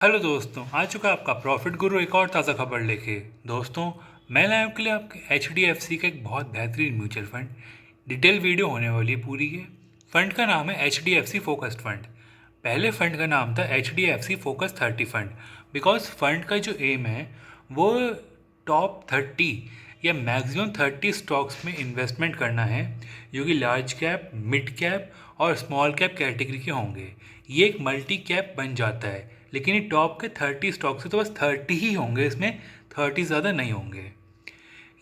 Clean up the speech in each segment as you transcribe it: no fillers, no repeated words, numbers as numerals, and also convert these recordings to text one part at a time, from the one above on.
Hello दोस्तों, आ चुका है आपका प्रॉफिट गुरु एक और ताज़ा खबर लेके। दोस्तों, मैं लाया हूं के लिए आपके HDFC का एक बहुत बेहतरीन म्यूचुअल फंड। डिटेल वीडियो होने वाली है पूरी है। फंड का नाम है HDFC फोकस्ड फंड। पहले फंड का नाम था HDFC focus 30 fund. Because fund का जो एम है वो टॉप 30 या मैक्सिमम 30 स्टॉक्स में इन्वेस्टमेंट करना है, जो कि लार्ज कैप, मिड कैप और स्मॉल कैप कैटेगरी के होंगे। ये एक मल्टी कैप बन जाता है, लेकिन ये टॉप के 30 स्टॉक्स से तो बस 30 ही होंगे, इसमें 30 ज़्यादा नहीं होंगे।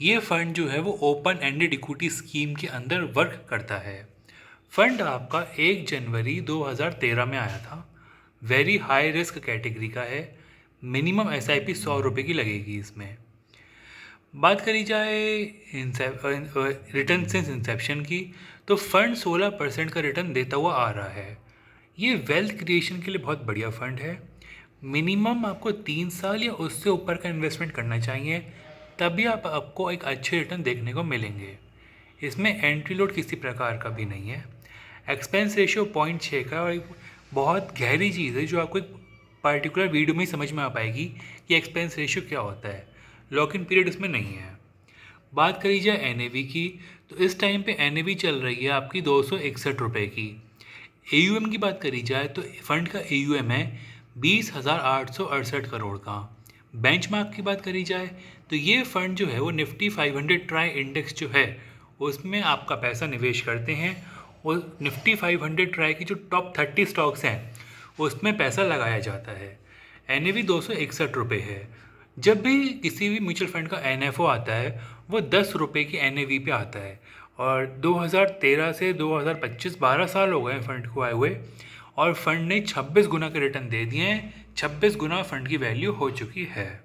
ये फंड जो है वो ओपन एंडेड इक्विटी स्कीम के अंदर वर्क करता है। फंड आपका 1 जनवरी 2013 में आया था। वेरी हाई रिस्क कैटेगरी का है। मिनिमम SIP 100 रुपये की लगेगी इसमें। बात करी जाए रिटर्न सिंस इंसेप्शन की, तो फंड 16% का रिटर्न देता हुआ आ रहा है। ये वेल्थ क्रिएशन के लिए बहुत बढ़िया फंड है। मिनिमम आपको 3 साल या उससे ऊपर का इन्वेस्टमेंट करना चाहिए, तभी आपको एक अच्छे रिटर्न देखने को मिलेंगे। इसमें एंट्री लोड किसी प्रकार का भी नहीं है। एक्सपेंस रेशियो 0.6 का, और एक बहुत गहरी चीज़ है जो आपको एक पर्टिकुलर वीडियो में ही समझ में आ पाएगी कि एक्सपेंस रेशियो क्या होता है। लॉक इन पीरियड इसमें नहीं है। बात करी जाए NAV की, तो इस टाइम पे NAV चल रही है आपकी 261 रुपये की। AUM की बात करी जाए तो फंड का AUM है 20,868 करोड़ का। बेंचमार्क की बात करी जाए तो ये फंड जो है वो निफ्टी 500 ट्राई इंडेक्स जो है उसमें आपका पैसा निवेश करते हैं, और निफ्टी 500 ट्राई की जो टॉप 30 स्टॉक्स हैं उसमें पैसा लगाया जाता है। NAV 261 रुपये है। जब भी किसी भी म्यूचुअल फंड का NFO आता है वो 10 रुपये की NAV पे आता है, और 2013 से 2025 12 साल हो गए फंड को आए हुए, और फंड ने 26 गुना के रिटर्न दे दिए हैं। 26 गुना फंड की वैल्यू हो चुकी है।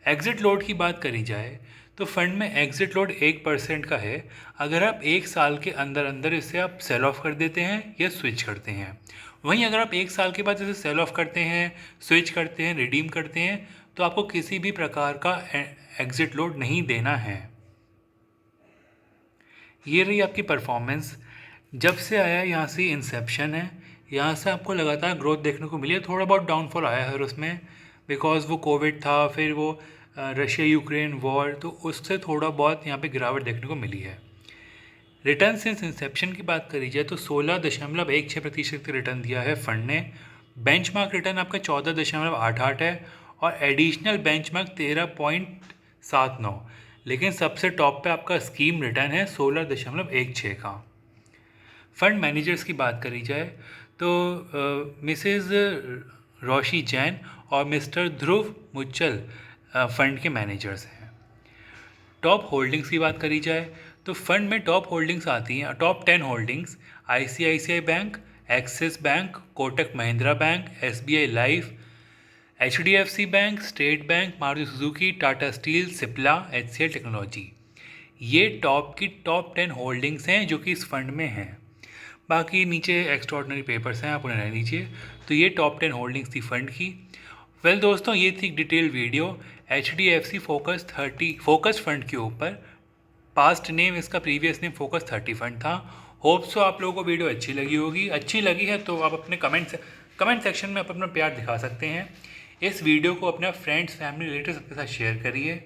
एग्ज़िट लोड की बात करी जाए तो फंड में एग्ज़िट लोड 1% का है। अगर आप 1 साल के अंदर अंदर इसे आप सेल ऑफ कर देते हैं या स्विच करते हैं। वहीं अगर आप 1 साल के बाद इसे सेल ऑफ करते हैं, स्विच करते हैं, रिडीम करते हैं, तो आपको किसी भी प्रकार का एग्ज़िट लोड नहीं देना है। ये रही आपकी परफॉर्मेंस। जब से आया यहाँ से इंसेप्शन है, यहाँ से आपको लगातार ग्रोथ देखने को मिली है। थोड़ा बहुत डाउनफॉल आया है उसमें, बिकॉज वो कोविड था, फिर वो रशिया यूक्रेन वॉर, तो उससे थोड़ा बहुत यहाँ पे गिरावट देखने को मिली है। रिटर्न सिंस इंसेप्शन की बात करी जाए तो 16.16% रिटर्न दिया है फंड ने। बेंचमार्क रिटर्न आपका 14.88 है, और एडिशनल बेंचमार्क 13.79। लेकिन सबसे टॉप पे आपका स्कीम रिटर्न है 16.16 का। फंड मैनेजर्स की बात करी जाए तो मिसेस रोशी जैन और मिस्टर ध्रुव मुच्चल फंड के मैनेजर्स हैं। टॉप होल्डिंग्स की बात करी जाए तो फंड में टॉप होल्डिंग्स आती हैं, top 10 holdings: ICICI bank, axis bank, Kotak Mahindra bank, SBI life, HDFC bank, state bank, Maruti Suzuki, Tata steel, Cipla, HCL technology. ये टॉप 10 होल्डिंग्स हैं जो कि इस फंड में हैं। बाकी नीचे एक्स्ट्रॉर्डनरी पेपर्स हैं, आप उन्हें रह लीजिए। तो ये टॉप 10 होल्डिंग्स थी फंड की। वेल दोस्तों, ये थी detail video HDFC focus fund के ऊपर। पास्ट नेम इसका, प्रीवियस नेम फोकस 30 फंड था। होप सो आप लोगों को वीडियो अच्छी लगी होगी। अच्छी लगी है तो आप अपने कमेंट सेक्शन में आप अपना प्यार दिखा सकते हैं। इस वीडियो को अपने फ्रेंड्स, फैमिली, रिलेटिव्स सबके साथ शेयर करिए।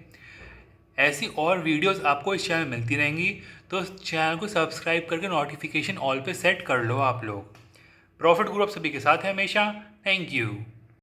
ऐसी और वीडियोस आपको इस चैनल में मिलती रहेंगी, तो इस चैनल को सब्सक्राइब करके नोटिफिकेशन ऑल पे सेट कर लो आप लोग। प्रॉफिट ग्रुप सभी के साथ है हमेशा। Thank you.